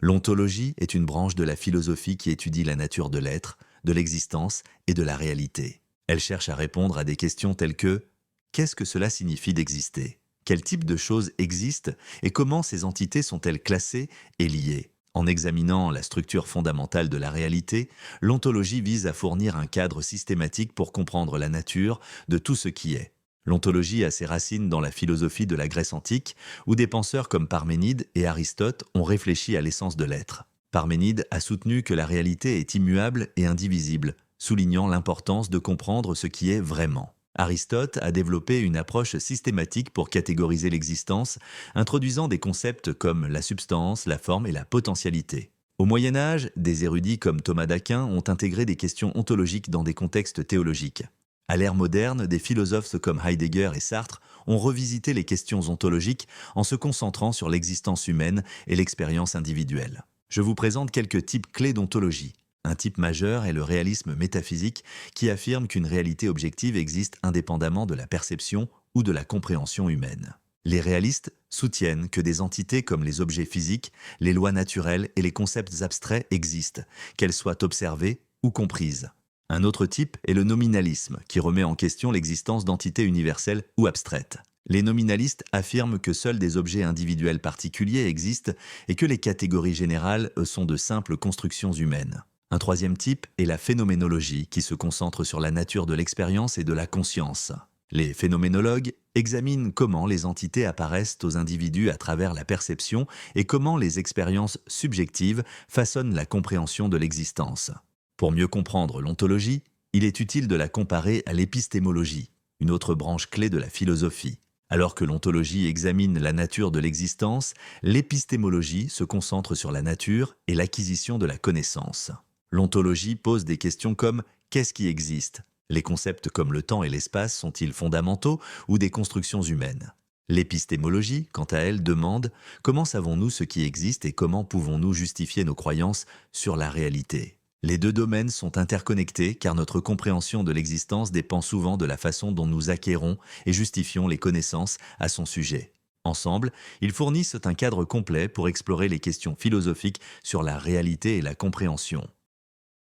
L'ontologie est une branche de la philosophie qui étudie la nature de l'être, de l'existence et de la réalité. Elle cherche à répondre à des questions telles que: qu'est-ce que cela signifie d'exister? Quel type de choses existent et comment ces entités sont-elles classées et liées? En examinant la structure fondamentale de la réalité, l'ontologie vise à fournir un cadre systématique pour comprendre la nature de tout ce qui est. L'ontologie a ses racines dans la philosophie de la Grèce antique, où des penseurs comme Parménide et Aristote ont réfléchi à l'essence de l'être. Parménide a soutenu que la réalité est immuable et indivisible, soulignant l'importance de comprendre ce qui est vraiment. Aristote a développé une approche systématique pour catégoriser l'existence, introduisant des concepts comme la substance, la forme et la potentialité. Au Moyen Âge, des érudits comme Thomas d'Aquin ont intégré des questions ontologiques dans des contextes théologiques. À l'ère moderne, des philosophes comme Heidegger et Sartre ont revisité les questions ontologiques en se concentrant sur l'existence humaine et l'expérience individuelle. Je vous présente quelques types clés d'ontologie. Un type majeur est le réalisme métaphysique qui affirme qu'une réalité objective existe indépendamment de la perception ou de la compréhension humaine. Les réalistes soutiennent que des entités comme les objets physiques, les lois naturelles et les concepts abstraits existent, qu'elles soient observées ou comprises. Un autre type est le nominalisme, qui remet en question l'existence d'entités universelles ou abstraites. Les nominalistes affirment que seuls des objets individuels particuliers existent et que les catégories générales sont de simples constructions humaines. Un troisième type est la phénoménologie, qui se concentre sur la nature de l'expérience et de la conscience. Les phénoménologues examinent comment les entités apparaissent aux individus à travers la perception et comment les expériences subjectives façonnent la compréhension de l'existence. Pour mieux comprendre l'ontologie, il est utile de la comparer à l'épistémologie, une autre branche clé de la philosophie. Alors que l'ontologie examine la nature de l'existence, l'épistémologie se concentre sur la nature et l'acquisition de la connaissance. L'ontologie pose des questions comme: qu'est-ce qui existe? Les concepts comme le temps et l'espace sont-ils fondamentaux ou des constructions humaines? L'épistémologie, quant à elle, demande: comment savons-nous ce qui existe et comment pouvons-nous justifier nos croyances sur la réalité? Les deux domaines sont interconnectés car notre compréhension de l'existence dépend souvent de la façon dont nous acquérons et justifions les connaissances à son sujet. Ensemble, ils fournissent un cadre complet pour explorer les questions philosophiques sur la réalité et la compréhension.